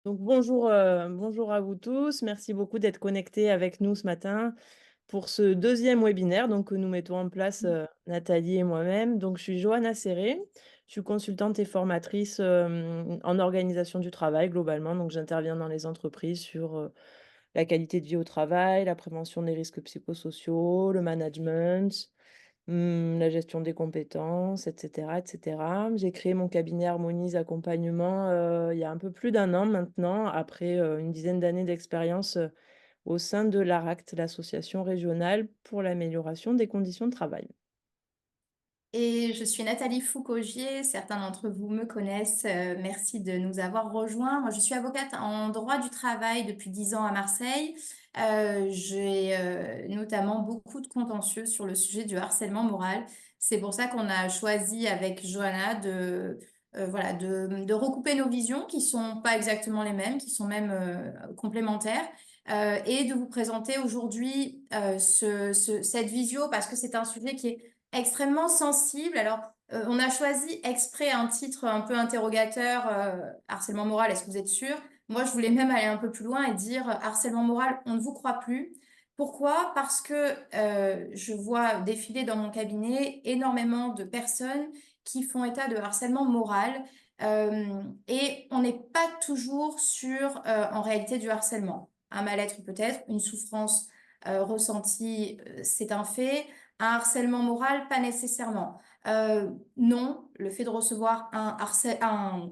Donc bonjour à vous tous. Merci beaucoup d'être connectés avec nous ce matin pour ce deuxième webinaire donc, que nous mettons en place, Nathalie et moi-même. Donc je suis Johanna Serré, je suis consultante et formatrice, en organisation du travail globalement. Donc j'interviens dans les entreprises sur, la qualité de vie au travail, la prévention des risques psychosociaux, le management, la gestion des compétences, et cetera, et cetera. J'ai créé mon cabinet Harmonise Accompagnement, il y a un peu plus d'un an maintenant, après, une dizaine d'années d'expérience, au sein de l'ARACT, l'association régionale pour l'amélioration des conditions de travail. Et je suis Nathalie Foucaugé, certains d'entre vous me connaissent. Merci de nous avoir rejoints. Moi, je suis avocate en droit du travail depuis 10 ans à Marseille. J'ai notamment beaucoup de contentieux sur le sujet du harcèlement moral. C'est pour ça qu'on a choisi avec Johanna de recouper nos visions qui sont pas exactement les mêmes, qui sont même complémentaires. Et de vous présenter aujourd'hui cette visio parce que c'est un sujet qui est extrêmement sensible. Alors, on a choisi exprès un titre un peu interrogateur, harcèlement moral, est-ce que vous êtes sûr? Moi, je voulais même aller un peu plus loin et dire harcèlement moral, on ne vous croit plus. Pourquoi? Parce que je vois défiler dans mon cabinet énormément de personnes qui font état de harcèlement moral et on n'est pas toujours sur en réalité du harcèlement. Un mal-être peut-être, une souffrance ressentie, c'est un fait. Un harcèlement moral, pas nécessairement. Non, le fait de recevoir un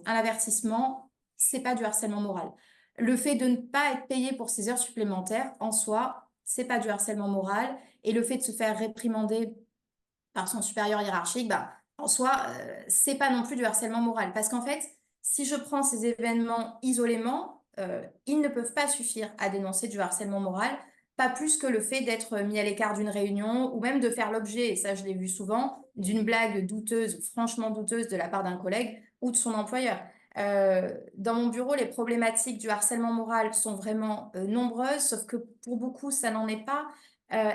avertissement, c'est pas du harcèlement moral. Le fait de ne pas être payé pour ses heures supplémentaires, en soi, c'est pas du harcèlement moral. Et le fait de se faire réprimander par son supérieur hiérarchique, bah, en soi, c'est pas non plus du harcèlement moral. Parce qu'en fait, si je prends ces événements isolément, ils ne peuvent pas suffire à dénoncer du harcèlement moral, pas plus que le fait d'être mis à l'écart d'une réunion ou même de faire l'objet, et ça je l'ai vu souvent, d'une blague douteuse, franchement douteuse de la part d'un collègue ou de son employeur. Dans mon bureau, les problématiques du harcèlement moral sont vraiment nombreuses, sauf que pour beaucoup, ça n'en est pas.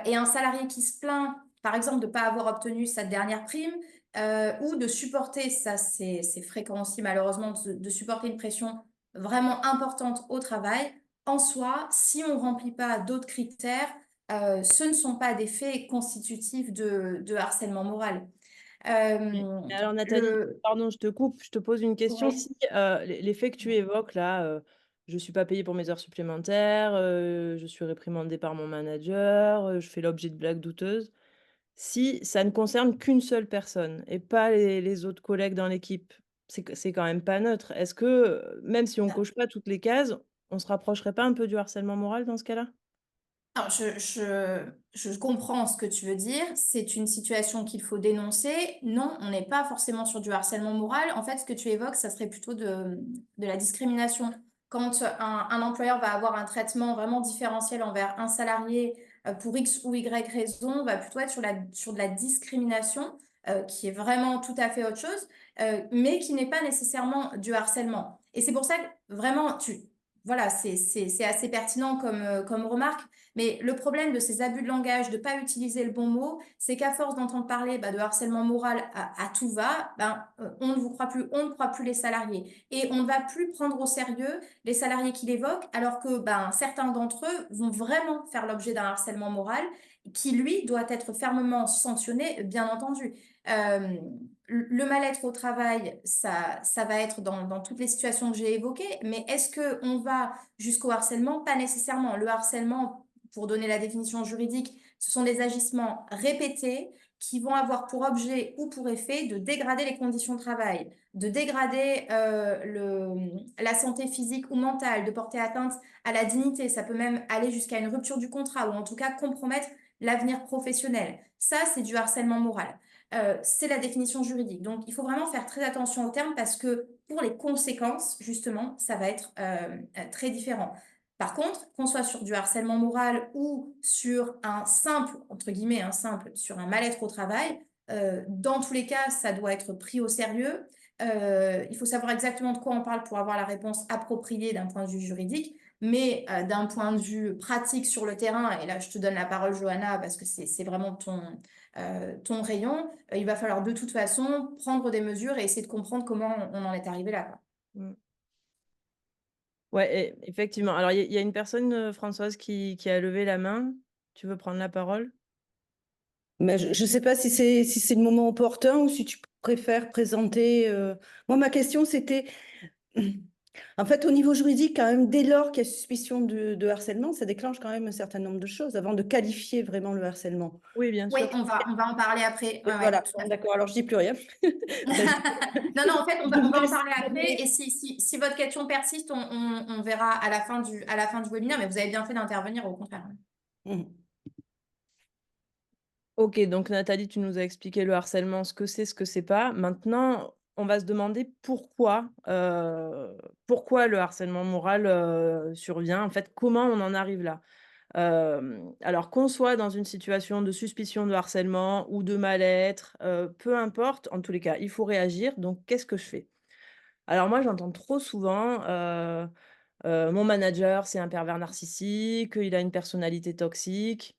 Et un salarié qui se plaint par exemple, de ne pas avoir obtenu sa dernière prime ou de supporter, ça c'est fréquent aussi malheureusement, de supporter une pression vraiment importante au travail. En soi, si on ne remplit pas d'autres critères, ce ne sont pas des faits constitutifs de harcèlement moral. Euh, Mais alors Nathalie, le... pardon, je te coupe, je te pose une question. Oui. Si, les faits que tu évoques là, je suis pas payée pour mes heures supplémentaires, je suis réprimandée par mon manager, je fais l'objet de blagues douteuses. Si ça ne concerne qu'une seule personne et pas les autres collègues dans l'équipe, c'est quand même pas neutre. Est-ce que, même si on coche pas toutes les cases, on se rapprocherait pas un peu du harcèlement moral dans ce cas-là? Alors, je comprends ce que tu veux dire. C'est une situation qu'il faut dénoncer. Non, on n'est pas forcément sur du harcèlement moral. En fait, ce que tu évoques, ça serait plutôt de la discrimination. Quand un employeur va avoir un traitement vraiment différentiel envers un salarié pour X ou Y raison, on va plutôt être sur de la discrimination, qui est vraiment tout à fait autre chose, mais qui n'est pas nécessairement du harcèlement. Et c'est pour ça que vraiment, voilà, c'est assez pertinent comme remarque. Mais le problème de ces abus de langage, de pas utiliser le bon mot, c'est qu'à force d'entendre parler de harcèlement moral à tout va, on ne vous croit plus, on ne croit plus les salariés. Et on ne va plus prendre au sérieux les salariés qui l'évoquent, alors que certains d'entre eux vont vraiment faire l'objet d'un harcèlement moral qui, lui, doit être fermement sanctionné, bien entendu. Euh, le mal-être au travail, ça va être dans toutes les situations que j'ai évoquées, mais est-ce que on va jusqu'au harcèlement? Pas nécessairement. Le harcèlement, pour donner la définition juridique, ce sont des agissements répétés qui vont avoir pour objet ou pour effet de dégrader les conditions de travail, de dégrader la santé physique ou mentale, de porter atteinte à la dignité. Ça peut même aller jusqu'à une rupture du contrat ou en tout cas compromettre l'avenir professionnel. Ça, c'est du harcèlement moral. C'est la définition juridique. Donc, il faut vraiment faire très attention aux termes parce que pour les conséquences, justement, ça va être très différent. Par contre, qu'on soit sur du harcèlement moral ou sur un simple, entre guillemets, un simple, sur un mal-être au travail, dans tous les cas, ça doit être pris au sérieux. Il faut savoir exactement de quoi on parle pour avoir la réponse appropriée d'un point de vue juridique, mais d'un point de vue pratique sur le terrain, et là je te donne la parole, Johanna, parce que c'est vraiment ton rayon, il va falloir de toute façon prendre des mesures et essayer de comprendre comment on en est arrivé là, quoi. Mmh. Ouais, effectivement. Alors il y a une personne, Françoise, qui a levé la main. Tu veux prendre la parole? Mais je ne sais pas si c'est le moment opportun ou si tu préfères présenter. Moi, ma question, c'était, en fait, au niveau juridique, quand même, dès lors qu'il y a suspicion de harcèlement, ça déclenche quand même un certain nombre de choses avant de qualifier vraiment le harcèlement. Oui, bien Oui, sûr. on va en parler après. Ouais, ouais, Voilà, tout à bon, fait. d'accord, alors je dis plus rien. Parce que Non, non, en fait, je on me va en laisse parler après. aller. Et si votre question persiste, on verra à la fin du webinaire. Mais vous avez bien fait d'intervenir, au contraire. Mhm. OK, donc Nathalie, tu nous as expliqué le harcèlement, ce que c'est pas. Maintenant, on va se demander pourquoi le harcèlement moral, survient? En fait, comment on en arrive là? Alors qu'on soit dans une situation de suspicion de harcèlement ou de mal-être, peu importe, en tous les cas, il faut réagir. Donc qu'est-ce que je fais? Alors moi, j'entends trop souvent, «Mon manager, c'est un pervers narcissique, il a une personnalité toxique».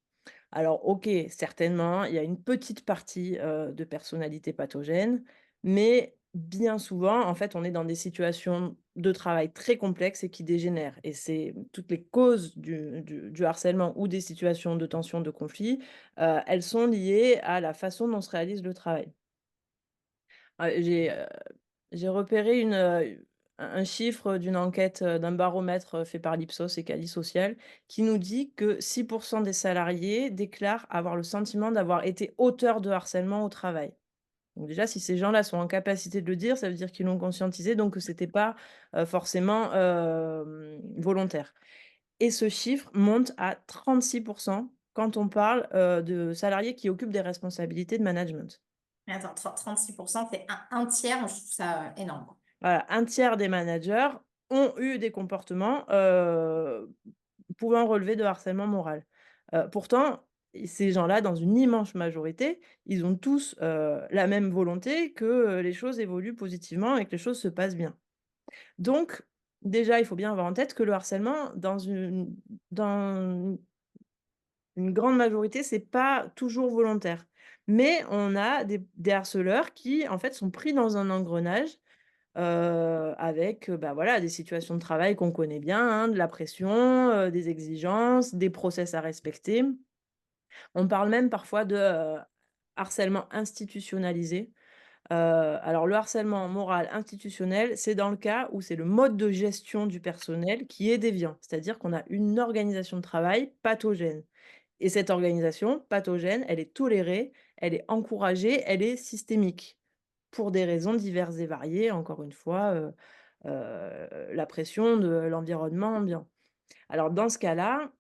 Alors OK, certainement, il y a une petite partie, de personnalité pathogène, mais bien souvent, en fait, on est dans des situations de travail très complexes et qui dégénèrent et c'est toutes les causes du harcèlement ou des situations de tension, de conflit, elles sont liées à la façon dont se réalise le travail. J'ai repéré un chiffre d'une enquête, d'un baromètre, fait par l'Ipsos et Calis Social, qui nous dit que 6 des salariés déclarent avoir le sentiment d'avoir été auteurs de harcèlement au travail. Donc déjà, si ces gens-là sont en capacité de le dire, ça veut dire qu'ils l'ont conscientisé, donc que c'était pas, forcément, volontaire. Et ce chiffre monte à 36 quand on parle, de salariés qui occupent des responsabilités de management. Mais attends, 36%, c'est un tiers. Je trouve ça énorme. Voilà, un tiers des managers ont eu des comportements, pouvant relever de harcèlement moral. Pourtant, ces gens-là, dans une immense majorité, ils ont tous, la même volonté que, les choses évoluent positivement et que les choses se passent bien. Donc, déjà, il faut bien avoir en tête que le harcèlement, dans une grande majorité, c'est pas toujours volontaire. Mais on a des harceleurs qui, en fait, sont pris dans un engrenage. Avec, bah, voilà, des situations de travail qu'on connaît bien, hein, de la pression, des exigences, des process à respecter. On parle même parfois de, harcèlement institutionnalisé. Alors le harcèlement moral institutionnel, c'est dans le cas où c'est le mode de gestion du personnel qui est déviant. C'est-à-dire qu'on a une organisation de travail pathogène et cette organisation pathogène, elle est tolérée, elle est encouragée, elle est systémique pour des raisons diverses et variées, encore une fois, la pression de l'environnement ambiant. Alors dans ce cas-là,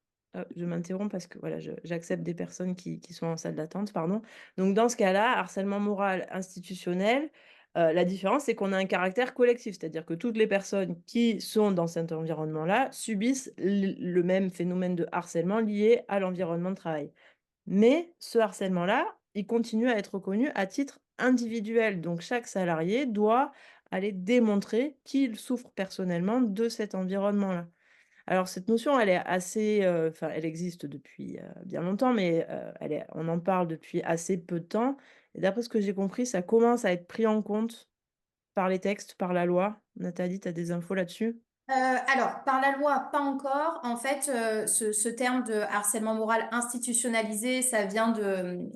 je m'interromps parce que voilà, j'accepte des personnes qui sont en salle d'attente, pardon. Donc dans ce cas-là, harcèlement moral institutionnel, la différence, c'est qu'on a un caractère collectif, c'est-à-dire que toutes les personnes qui sont dans cet environnement-là subissent le même phénomène de harcèlement lié à l'environnement de travail. Mais ce harcèlement-là, il continue à être reconnu à titre individuel. Donc chaque salarié doit aller démontrer qu'il souffre personnellement de cet environnement-là. Alors cette notion, elle est assez, enfin elle existe depuis, bien longtemps, mais, on en parle depuis assez peu de temps et d'après ce que j'ai compris, ça commence à être pris en compte par les textes, par la loi. Nathalie, tu as des infos là-dessus? Alors, par la loi, pas encore. En fait, ce terme de harcèlement moral institutionnalisé, ça vient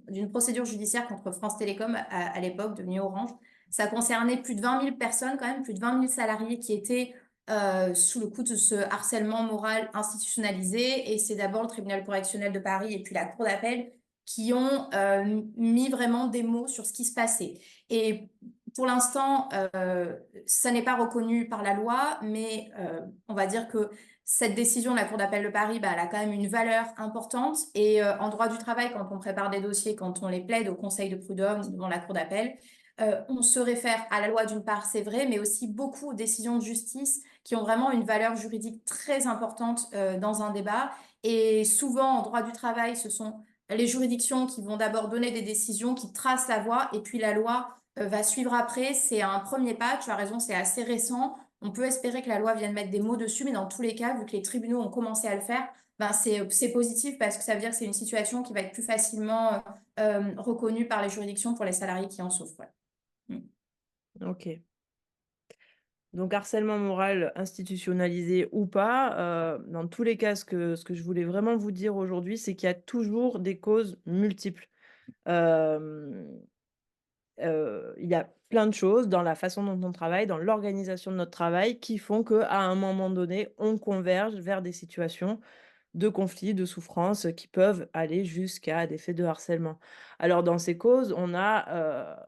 d'une procédure judiciaire contre France Télécom à l'époque, devenue Orange. Ça concernait plus de 20 000 personnes, quand même, plus de 20 000 salariés qui étaient sous le coup de ce harcèlement moral institutionnalisé. Et c'est d'abord le tribunal correctionnel de Paris et puis la cour d'appel qui ont mis vraiment des mots sur ce qui se passait. Et pour l'instant, ça n'est pas reconnu par la loi, mais on va dire que cette décision de la Cour d'appel de Paris, bah, elle a quand même une valeur importante. Et en droit du travail, quand on prépare des dossiers, quand on les plaide au Conseil de prud'homme ou devant la Cour d'appel, on se réfère à la loi d'une part, c'est vrai, mais aussi beaucoup aux décisions de justice qui ont vraiment une valeur juridique très importante dans un débat. Et souvent, en droit du travail, ce sont les juridictions qui vont d'abord donner des décisions, qui tracent la voie, et puis la loi va suivre après. C'est un premier pas, tu as raison, c'est assez récent. On peut espérer que la loi vienne mettre des mots dessus, mais dans tous les cas, vu que les tribunaux ont commencé à le faire, ben c'est positif parce que ça veut dire que c'est une situation qui va être plus facilement reconnue par les juridictions pour les salariés qui en souffrent. Ouais. Mm. OK. Donc harcèlement moral institutionnalisé ou pas, dans tous les cas, ce que je voulais vraiment vous dire aujourd'hui, c'est qu'il y a toujours des causes multiples. Hem, il y a plein de choses dans la façon dont on travaille, dans l'organisation de notre travail qui font qu'à un moment donné, on converge vers des situations de conflits, de souffrances, qui peuvent aller jusqu'à des faits de harcèlement. Alors dans ces causes, on a,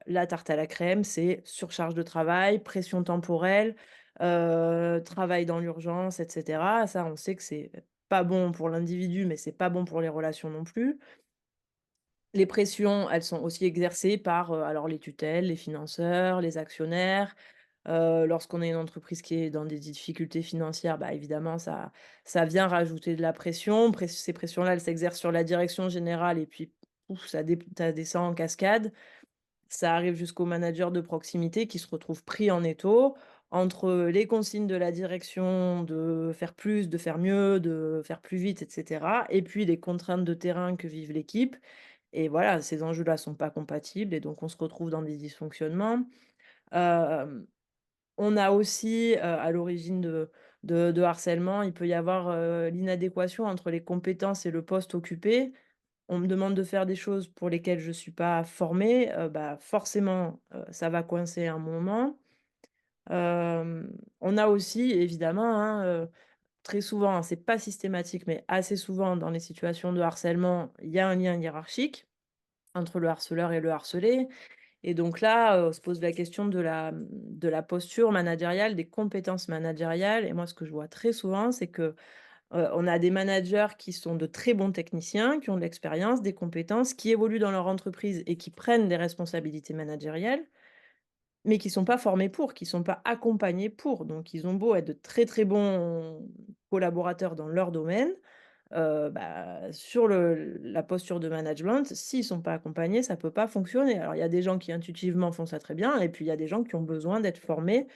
la tarte à la crème, c'est surcharge de travail, pression temporelle, travail dans l'urgence et cetera. Ça, on sait que c'est pas bon pour l'individu, mais c'est pas bon pour les relations non plus. Les pressions, elles sont aussi exercées par, alors les tutelles, les financeurs, les actionnaires. Lorsqu'on est une entreprise qui est dans des difficultés financières, bah, évidemment ça vient rajouter de la pression. Ces pressions-là, elles s'exercent sur la direction générale et puis ouf, ça descend en cascade. Ça arrive jusqu'aux managers de proximité qui se retrouvent pris en étau entre les consignes de la direction de faire plus, de faire mieux, de faire plus vite et cetera et puis les contraintes de terrain que vive l'équipe et voilà, ces enjeux-là sont pas compatibles et donc on se retrouve dans des dysfonctionnements. Hem On a aussi, à l'origine de harcèlement, il peut y avoir, l'inadéquation entre les compétences et le poste occupé. On me demande de faire des choses pour lesquelles je ne suis pas formée, bah, forcément, ça va coincer un moment. On a aussi évidemment, hein, très souvent, hein, c'est pas systématique, mais assez souvent dans les situations de harcèlement, il y a un lien hiérarchique entre le harceleur et le harcelé. Et donc là, on se pose la question de la posture managériale, des compétences managériales et moi, ce que je vois très souvent, c'est que, on a des managers qui sont de très bons techniciens, qui ont de l'expérience, des compétences, qui évoluent dans leur entreprise et qui prennent des responsabilités managériales, mais qui sont pas formés pour, qui sont pas accompagnés pour. Donc ils ont beau être de très, très bons collaborateurs dans leur domaine, bah, sur la posture de management, s'ils sont pas accompagnés, ça peut pas fonctionner. Alors il y a des gens qui intuitivement font ça très bien et puis il y a des gens qui ont besoin d'être formés,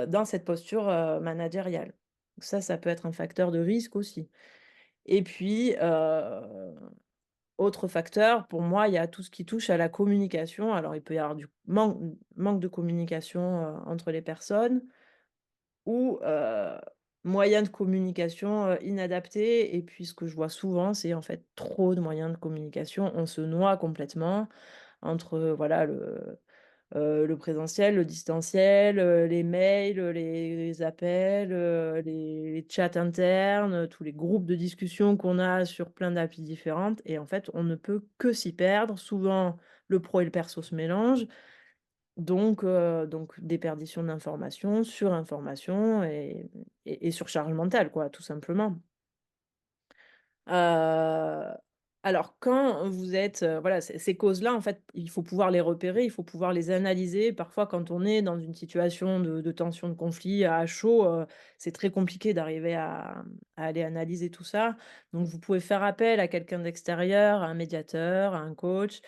dans cette posture, managériale. Ça peut être un facteur de risque aussi et puis, autre facteur, pour moi, il y a tout ce qui touche à la communication. Alors il peut y avoir du manque de communication, entre les personnes ou, moyens de communication, inadaptés et puis ce que je vois souvent, c'est en fait trop de moyens de communication. On se noie complètement entre, voilà le présentiel, le distanciel, les mails, les appels, les chats internes, tous les groupes de discussion qu'on a sur plein d'applis différentes et en fait, on ne peut que s'y perdre. Souvent, le pro et le perso se mélangent donc déperdition d'informations, surinformation et surcharge mentale quoi, tout simplement. Heu, alors quand vous êtes, voilà, ces causes-là, en fait, il faut pouvoir les repérer, il faut pouvoir les analyser. Parfois, quand on est dans une situation de tension, de conflit à chaud, c'est très compliqué d'arriver à aller analyser tout ça. Donc vous pouvez faire appel à quelqu'un d'extérieur, à un médiateur, à un coach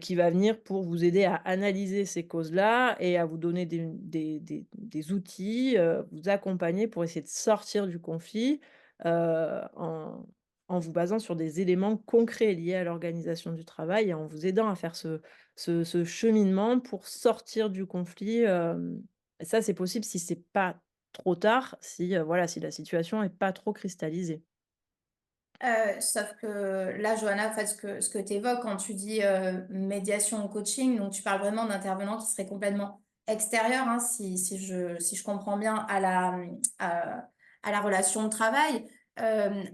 qui va venir pour vous aider à analyser ces causes-là et à vous donner des outils, vous accompagner pour essayer de sortir du conflit, en vous basant sur des éléments concrets liés à l'organisation du travail et en vous aidant à faire ce cheminement pour sortir du conflit, et ça, c'est possible si c'est pas trop tard, si, voilà, si la situation est pas trop cristallisée. Sauf que là, Johanna, en fait, ce que tu évoques quand tu dis médiation ou coaching, donc tu parles vraiment d'intervenants qui seraient complètement extérieurs, hein, si je comprends bien, à la relation de travail. Euh,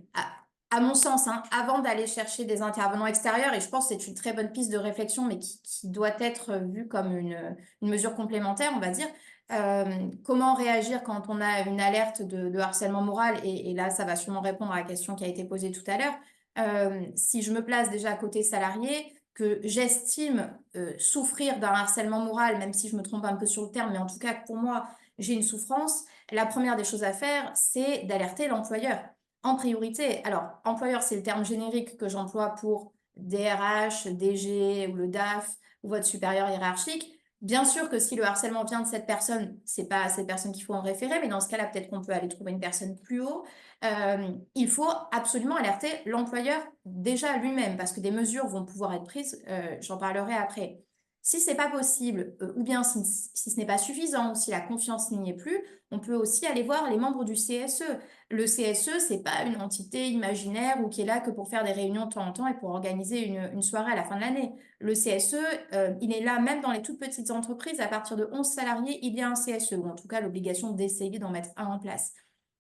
à mon sens, hein, avant d'aller chercher des intervenants extérieurs, et je pense que c'est une très bonne piste de réflexion, mais qui doit être vue comme une mesure complémentaire, on va dire. Comment réagir quand on a une alerte de harcèlement moral et là, ça va sûrement répondre à la question qui a été posée tout à l'heure. Si je me place déjà côté salarié, que j'estime souffrir d'un harcèlement moral, même si je me trompe un peu sur le terme, mais en tout cas, pour moi, j'ai une souffrance, la première des choses à faire, c'est d'alerter l'employeur en priorité. Alors, employeur, c'est le terme générique que j'emploie pour DRH, DG ou le DAF ou votre supérieur hiérarchique. Bien sûr que si le harcèlement vient de cette personne, c'est pas à cette personne qu'il faut en référer, mais dans ce cas-là, peut-être qu'on peut aller trouver une personne plus haut. Il faut absolument alerter l'employeur déjà lui-même, parce que des mesures vont pouvoir être prises, j'en parlerai après. Si ce n'est pas possible, ou bien si ce n'est pas suffisant, ou si la confiance n'y est plus, on peut aussi aller voir les membres du CSE. Le CSE, ce n'est pas une entité imaginaire ou qui est là que pour faire des réunions de temps en temps et pour organiser une soirée à la fin de l'année. Le CSE, il est là même dans les toutes petites entreprises. À partir de 11 salariés, il y a un CSE, ou en tout cas l'obligation d'essayer d'en mettre un en place.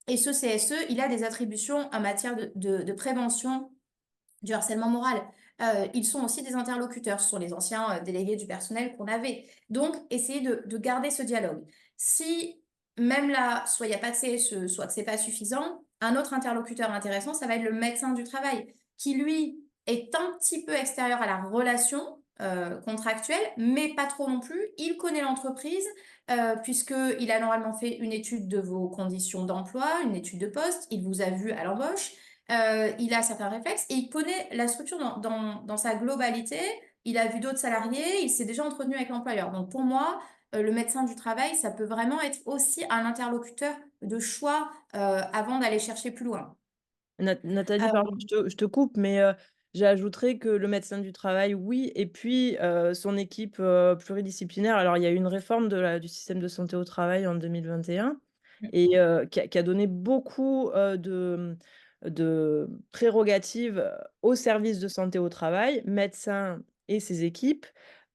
Et ce CSE, il a des attributions en matière de prévention du harcèlement moral. Ils sont aussi des interlocuteurs, ce sont les anciens délégués du personnel qu'on avait. Donc, essayez de garder ce dialogue. Si même là, soit il n'y a pas de CSE, soit que ce n'est pas suffisant, un autre interlocuteur intéressant, ça va être le médecin du travail, qui lui est un petit peu extérieur à la relation contractuelle, mais pas trop non plus. Il connaît l'entreprise, puisqu'il a normalement fait une étude de vos conditions d'emploi, une étude de poste, il vous a vu à l'embauche. Il a certains réflexes et il connaît la structure dans sa globalité. Il a vu d'autres salariés, il s'est déjà entretenu avec l'employeur. Donc pour moi, le médecin du travail, ça peut vraiment être aussi un interlocuteur de choix avant d'aller chercher plus loin. Nathalie, Euh, pardon, je te coupe, mais j'ajouterais que le médecin du travail, oui, et puis son équipe pluridisciplinaire. Alors, il y a eu une réforme du système de santé au travail en 2021 et qui a donné beaucoup de prérogatives aux services de santé au travail, médecins et ses équipes,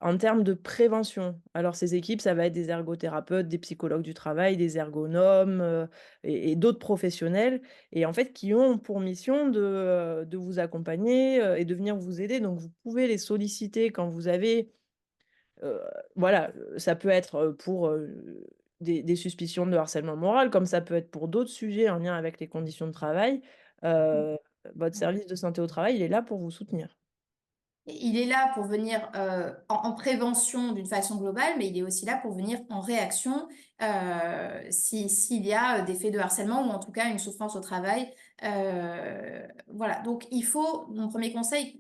en termes de prévention. Alors, ces équipes, ça va être des ergothérapeutes, des psychologues du travail, des ergonomes et d'autres professionnels, et en fait, qui ont pour mission de vous accompagner et de venir vous aider. Donc, vous pouvez les solliciter quand vous avez, voilà, ça peut être pour des suspicions de harcèlement moral, comme ça peut être pour d'autres sujets en lien avec les conditions de travail. Votre service de santé au travail, il est là pour vous soutenir. Il est là pour venir en prévention d'une façon globale, mais il est aussi là pour venir en réaction s'il y a des faits de harcèlement ou en tout cas une souffrance au travail. Voilà, donc mon premier conseil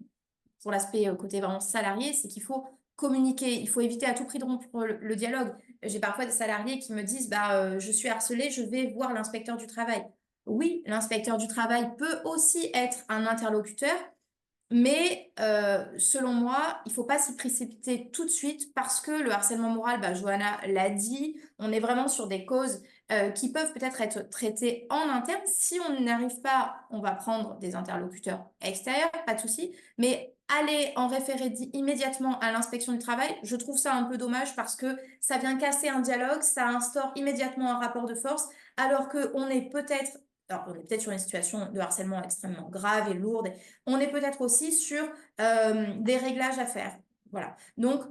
pour l'aspect côté vraiment salarié, c'est qu'il faut communiquer, il faut éviter à tout prix de rompre le dialogue. J'ai parfois des salariés qui me disent, je suis harcelé, je vais voir l'inspecteur du travail. Oui, l'inspecteur du travail peut aussi être un interlocuteur, mais selon moi, il ne faut pas s'y précipiter tout de suite parce que le harcèlement moral, Johanna l'a dit, on est vraiment sur des causes qui peuvent peut-être être traitées en interne. Si on n'y arrive pas, on va prendre des interlocuteurs extérieurs, pas de souci. Mais aller en référer immédiatement à l'inspection du travail, je trouve ça un peu dommage parce que ça vient casser un dialogue, ça instaure immédiatement un rapport de force, alors qu'on est peut-être... Alors, on est peut-être sur une situation de harcèlement extrêmement grave et lourde. On est peut-être aussi sur des réglages à faire. Voilà. Donc,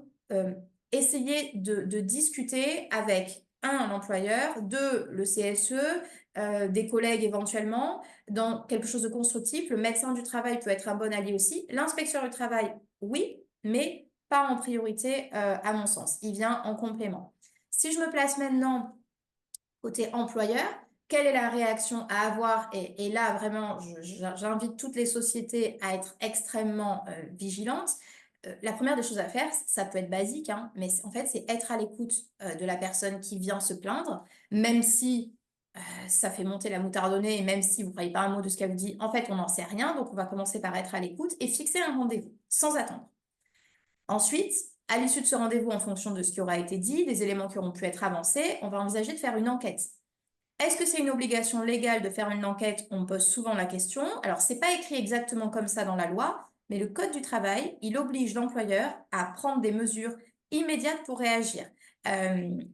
essayez de discuter avec un employeur, deux, le CSE, des collègues éventuellement, dans quelque chose de constructif. Le médecin du travail peut être un bon allié aussi. L'inspecteur du travail, oui, mais pas en priorité, à mon sens. Il vient en complément. Si je me place maintenant côté employeur, quelle est la réaction à avoir? Et là, vraiment, j'invite toutes les sociétés à être extrêmement vigilantes. La première des choses à faire, ça peut être basique, hein, mais en fait, c'est être à l'écoute de la personne qui vient se plaindre, même si ça fait monter la moutarde au nez, et même si vous ne croyez pas un mot de ce qu'elle vous dit, en fait, on n'en sait rien. Donc, on va commencer par être à l'écoute et fixer un rendez-vous, sans attendre. Ensuite, à l'issue de ce rendez-vous, en fonction de ce qui aura été dit, des éléments qui auront pu être avancés, on va envisager de faire une enquête. Est-ce que c'est une obligation légale de faire une enquête? On me pose souvent la question. Alors, ce n'est pas écrit exactement comme ça dans la loi, mais le Code du travail, il oblige l'employeur à prendre des mesures immédiates pour réagir.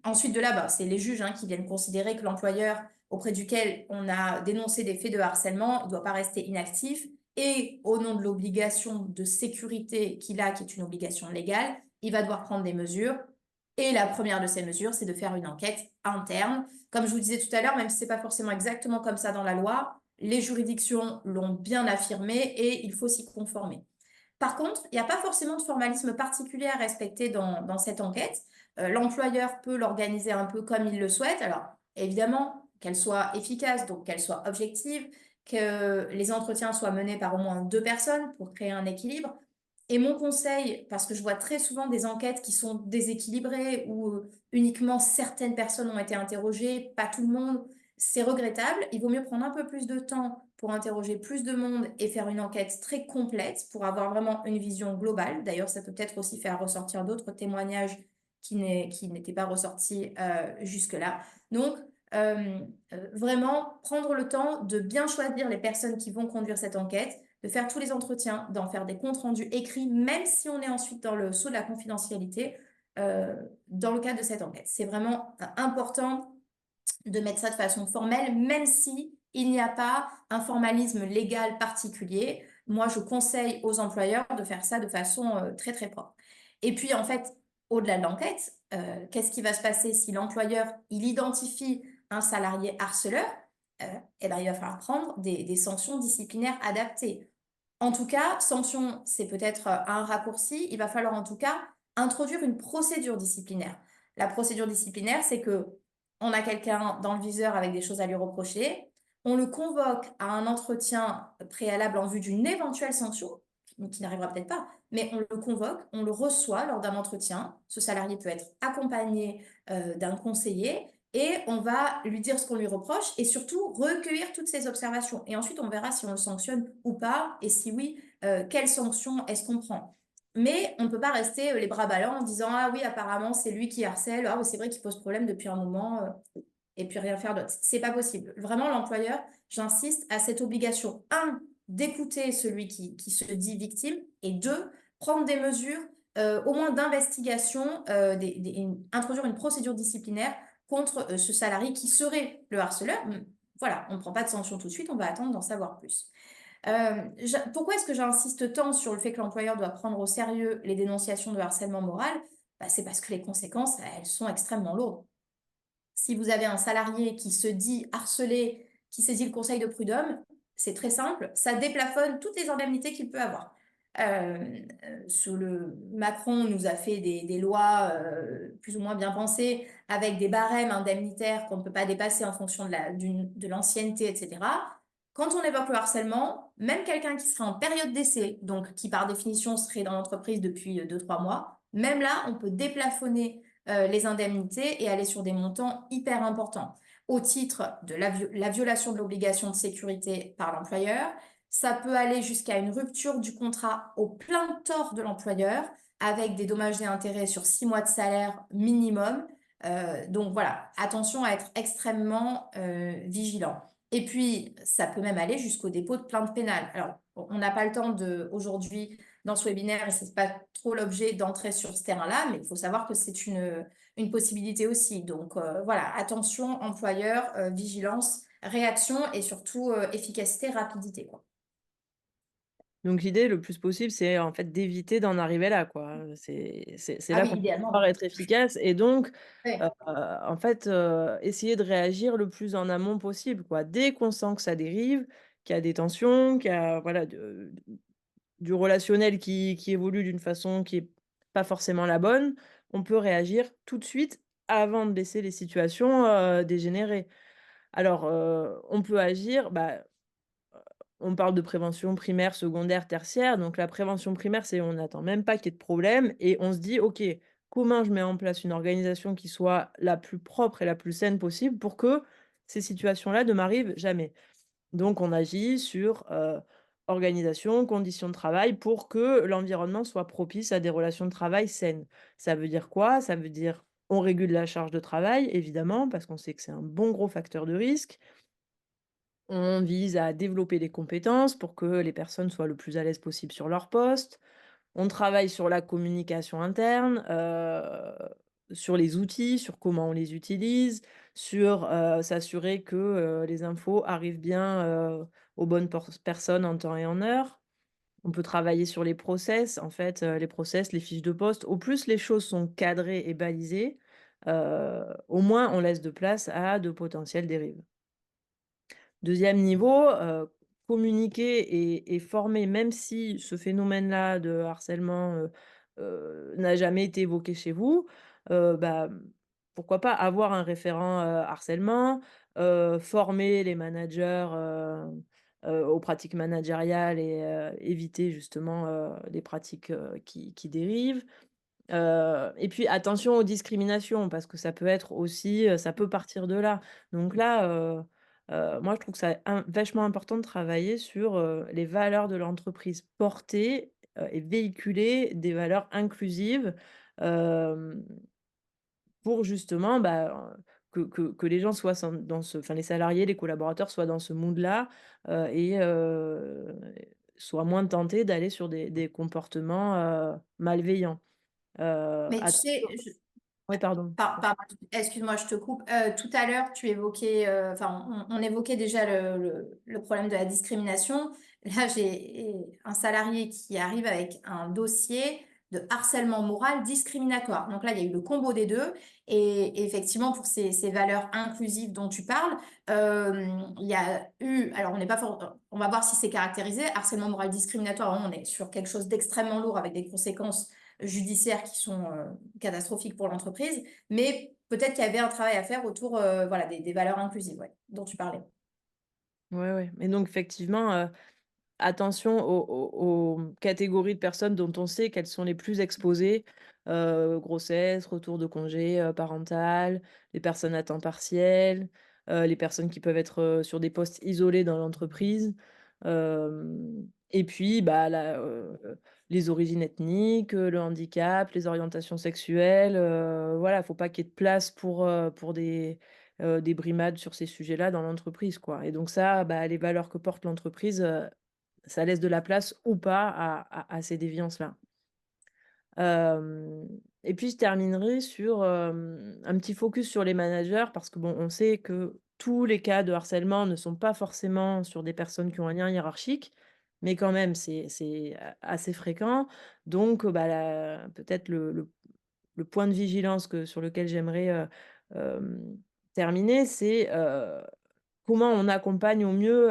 Ensuite de là, c'est les juges qui viennent considérer que l'employeur auprès duquel on a dénoncé des faits de harcèlement ne doit pas rester inactif. Et au nom de l'obligation de sécurité qu'il a, qui est une obligation légale, il va devoir prendre des mesures. Et la première de ces mesures, c'est de faire une enquête interne. Comme je vous disais tout à l'heure, même si ce n'est pas forcément exactement comme ça dans la loi, les juridictions l'ont bien affirmé et il faut s'y conformer. Par contre, il n'y a pas forcément de formalisme particulier à respecter dans cette enquête. L'employeur peut l'organiser un peu comme il le souhaite. Alors, évidemment, qu'elle soit efficace, donc qu'elle soit objective, que les entretiens soient menés par au moins 2 personnes pour créer un équilibre. Et mon conseil, parce que je vois très souvent des enquêtes qui sont déséquilibrées où uniquement certaines personnes ont été interrogées, pas tout le monde, C'est regrettable. Il vaut mieux prendre un peu plus de temps pour interroger plus de monde et faire une enquête très complète pour avoir vraiment une vision globale. D'ailleurs, ça peut peut-être aussi faire ressortir d'autres témoignages qui n'étaient pas ressortis jusque-là. Donc, vraiment prendre le temps de bien choisir les personnes qui vont conduire cette enquête, de faire tous les entretiens, d'en faire des comptes rendus écrits, même si on est ensuite dans le sceau de la confidentialité, dans le cadre de cette enquête. C'est vraiment important de mettre ça de façon formelle, même si il n'y a pas un formalisme légal particulier. Moi, je conseille aux employeurs de faire ça de façon très, très propre. Et puis, en fait, au-delà de l'enquête, qu'est-ce qui va se passer si l'employeur, il identifie un salarié harceleur? Eh ben, il va falloir prendre des sanctions disciplinaires adaptées. En tout cas, sanction, c'est peut-être un raccourci. Il va falloir en tout cas introduire une procédure disciplinaire. La procédure disciplinaire, c'est que on a quelqu'un dans le viseur avec des choses à lui reprocher, on le convoque à un entretien préalable en vue d'une éventuelle sanction, qui n'arrivera peut-être pas, mais on le convoque, on le reçoit lors d'un entretien. Ce salarié peut être accompagné d'un conseiller et on va lui dire ce qu'on lui reproche et surtout recueillir toutes ses observations. Et ensuite, on verra si on le sanctionne ou pas et si oui, quelle sanction est-ce qu'on prend. Mais on ne peut pas rester les bras ballants en disant ah oui, apparemment, c'est lui qui harcèle, ah oui, c'est vrai qu'il pose problème depuis un moment, et puis rien faire d'autre. C'est pas possible. Vraiment, l'employeur, j'insiste, a cette obligation, un, d'écouter celui qui se dit victime, et deux, prendre des mesures, au moins d'investigation, introduire une procédure disciplinaire contre ce salarié qui serait le harceleur. Voilà, on ne prend pas de sanction tout de suite, on va attendre d'en savoir plus. Pourquoi est-ce que j'insiste tant sur le fait que l'employeur doit prendre au sérieux les dénonciations de harcèlement moral? Bah, c'est parce que les conséquences, elles sont extrêmement lourdes. Si vous avez un salarié qui se dit harcelé, qui saisit le conseil de prud'homme, c'est très simple, ça déplafonne toutes les indemnités qu'il peut avoir. Sous le Macron nous a fait des lois plus ou moins bien pensées avec des barèmes indemnitaires qu'on ne peut pas dépasser en fonction de l'ancienneté, etc. Quand on évoque le harcèlement, même quelqu'un qui serait en période d'essai, donc qui par définition serait dans l'entreprise depuis 2-3 mois, même là, on peut déplafonner les indemnités et aller sur des montants hyper importants. Au titre de la violation de l'obligation de sécurité par l'employeur, ça peut aller jusqu'à une rupture du contrat au plein tort de l'employeur avec des dommages et intérêts sur 6 mois de salaire minimum. Donc voilà, attention à être extrêmement vigilant. Et puis, ça peut même aller jusqu'au dépôt de plainte pénale. Alors, on n'a pas le temps aujourd'hui dans ce webinaire, et ce n'est pas trop l'objet d'entrer sur ce terrain-là, mais il faut savoir que c'est une possibilité aussi. Donc voilà, attention, employeur, vigilance, réaction et surtout efficacité, rapidité, quoi. Donc l'idée, le plus possible, c'est en fait d'éviter d'en arriver là, quoi. C'est Ah là oui, qu'on peut pouvoir idéalement. être efficace et donc Ouais. en fait, essayer de réagir le plus en amont possible, quoi. Dès qu'on sent que ça dérive, qu'il y a des tensions, qu'il y a voilà du relationnel qui évolue d'une façon qui est pas forcément la bonne, on peut réagir tout de suite avant de laisser les situations, dégénérer. Alors, on peut agir, on parle de prévention primaire, secondaire, tertiaire. Donc la prévention primaire, c'est on n'attend même pas qu'il y ait de problème et on se dit: «OK, comment je mets en place une organisation qui soit la plus propre et la plus saine possible pour que ces situations-là ne m'arrivent jamais?» Donc on agit sur, organisation, conditions de travail pour que l'environnement soit propice à des relations de travail saines. Ça veut dire quoi? Ça veut dire on régule la charge de travail évidemment parce qu'on sait que c'est un bon gros facteur de risque. On vise à développer les compétences pour que les personnes soient le plus à l'aise possible sur leur poste. On travaille sur la communication interne, sur les outils, sur comment on les utilise, sur, s'assurer que, les infos arrivent bien, aux bonnes personnes en temps et en heure. On peut travailler sur les process, en fait, les process, les fiches de poste. Au plus les choses sont cadrées et balisées, au moins on laisse de place à de potentielles dérives. Deuxième niveau, communiquer et former, même si ce phénomène-là de harcèlement, n'a jamais été évoqué chez vous, pourquoi pas avoir un référent, harcèlement, former les managers, aux pratiques managériales et éviter justement, les pratiques, qui dérivent. Et puis attention aux discriminations parce que ça peut être aussi, ça peut partir de là. Donc là, moi je trouve que c'est vachement important de travailler sur, les valeurs de l'entreprise, porter, et véhiculer des valeurs inclusives, hem, pour justement, bah, que les gens soient dans ce enfin les salariés, les collaborateurs soient dans ce mood-là, et soient moins tentés d'aller sur des comportements, malveillants. Mais tu sais, Attention ouais, pardon. pardon, excuse-moi, je te coupe. Tout à l'heure, tu évoquais, enfin, on évoquait déjà le problème de la discrimination. Là, j'ai un salarié qui arrive avec un dossier de harcèlement moral discriminatoire. Donc là, il y a eu le combo des deux. Et effectivement, pour ces valeurs inclusives dont tu parles, il y a eu, alors on n'est pas on va voir si c'est caractérisé, harcèlement moral discriminatoire, vraiment, on est sur quelque chose d'extrêmement lourd avec des conséquences judiciaires qui sont catastrophiques pour l'entreprise, mais peut-être qu'il y avait un travail à faire autour voilà, des valeurs inclusives ouais, dont tu parlais. Ouais, ouais. Et donc effectivement, attention aux catégories de personnes dont on sait qu'elles sont les plus exposées, grossesse, retour de congé, parental, les personnes à temps partiel, les personnes qui peuvent être, sur des postes isolés dans l'entreprise. Et puis, bah, les origines ethniques, le handicap, les orientations sexuelles, voilà, faut pas qu'il y ait de place pour des brimades sur ces sujets-là dans l'entreprise, quoi. Et donc ça, bah, les valeurs que porte l'entreprise, ça laisse de la place ou pas à ces déviances-là. Hem Et puis je terminerai sur, un petit focus sur les managers parce que bon, on sait que tous les cas de harcèlement ne sont pas forcément sur des personnes qui ont un lien hiérarchique, mais quand même c'est assez fréquent. Donc, bah, peut-être le point de vigilance sur lequel j'aimerais, terminer, c'est, comment on accompagne au mieux,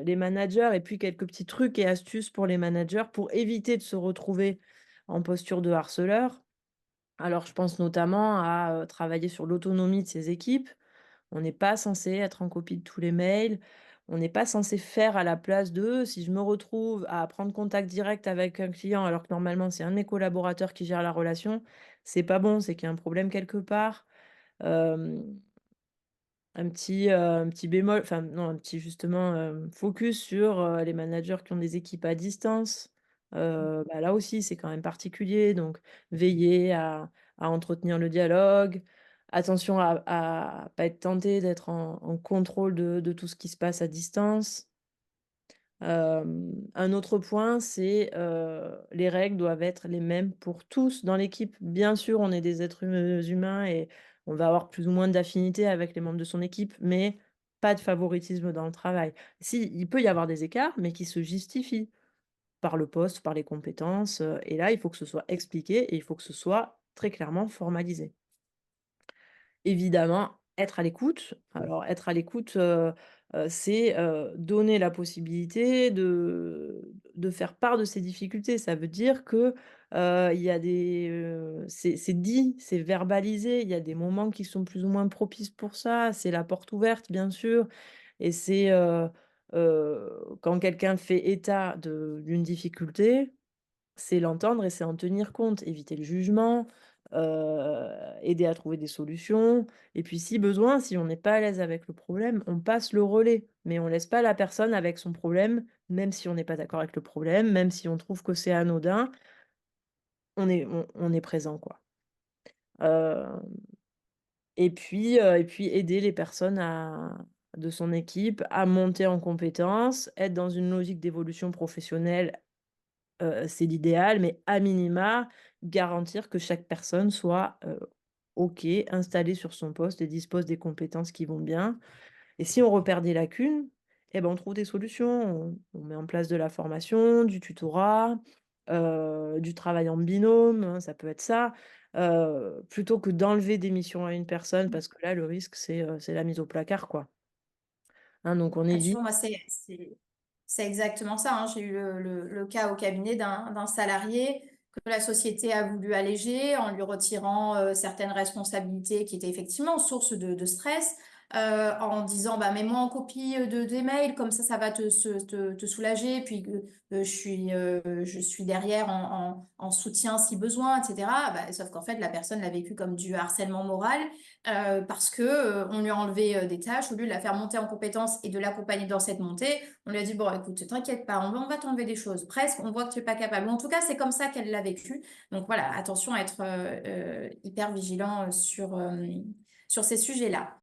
les managers et puis quelques petits trucs et astuces pour les managers pour éviter de se retrouver en posture de harceleur. Alors je pense notamment à, travailler sur l'autonomie de ces équipes. On n'est pas censé être en copie de tous les mails. On n'est pas censé faire à la place d'eux. Si je me retrouve à prendre contact direct avec un client alors que normalement c'est un de mes collaborateurs qui gère la relation, c'est pas bon, c'est qu'il y a un problème quelque part. Hem un petit bémol, enfin non, un petit justement, focus sur, les managers qui ont des équipes à distance. Bah, là aussi, c'est quand même particulier, donc veiller à entretenir le dialogue. Attention à pas être tenté d'être en contrôle de tout ce qui se passe à distance. Un autre point, c'est, les règles doivent être les mêmes pour tous dans l'équipe. Bien sûr, on est des êtres humains et on va avoir plus ou moins d'affinité avec les membres de son équipe, mais pas de favoritisme dans le travail. Si, il peut y avoir des écarts, mais qui se justifient par le poste, par les compétences, et là, il faut que ce soit expliqué et il faut que ce soit très clairement formalisé. Évidemment, être à l'écoute. Alors être à l'écoute, c'est, donner la possibilité de faire part de ses difficultés. Ça veut dire que, il y a c'est dit, c'est verbalisé, il y a des moments qui sont plus ou moins propices pour ça, c'est la porte ouverte bien sûr et c'est, quand quelqu'un fait état d'une difficulté, c'est l'entendre et c'est en tenir compte, éviter le jugement, aider à trouver des solutions et puis si besoin, si on n'est pas à l'aise avec le problème, on passe le relais. Mais on laisse pas la personne avec son problème, même si on n'est pas d'accord avec le problème, même si on trouve que c'est anodin, on est présent, quoi. Heu et puis aider les personnes de son équipe à monter en compétences, être dans une logique d'évolution professionnelle. C'est l'idéal, mais à minima, garantir que chaque personne soit, OK, installée sur son poste et dispose des compétences qui vont bien. Et si on repère des lacunes, eh ben, on trouve des solutions. On met en place de la formation, du tutorat, du travail en binôme, hein, ça peut être ça, plutôt que d'enlever des missions à une personne parce que là, le risque, c'est la mise au placard, quoi. Hein, donc on Ah, tu évite. vois, moi, c'est exactement ça, hein. J'ai eu le cas au cabinet d'un salarié que la société a voulu alléger en lui retirant certaines responsabilités qui étaient effectivement source de stress. en disant bah, mets-moi en copie des mails, comme ça va te soulager, puis je suis derrière en soutien si besoin, etc. Bah, sauf qu'en fait, la personne l'a vécu comme du harcèlement moral parce que on lui a enlevé des tâches, au lieu de la faire monter en compétences et de l'accompagner dans cette montée, on lui a dit bon, écoute, t'inquiète pas, on va t'enlever des choses. Presque, on voit que tu n'es pas capable. En tout cas, c'est comme ça qu'elle l'a vécu. Donc voilà, attention à être hyper vigilant sur ces sujets-là.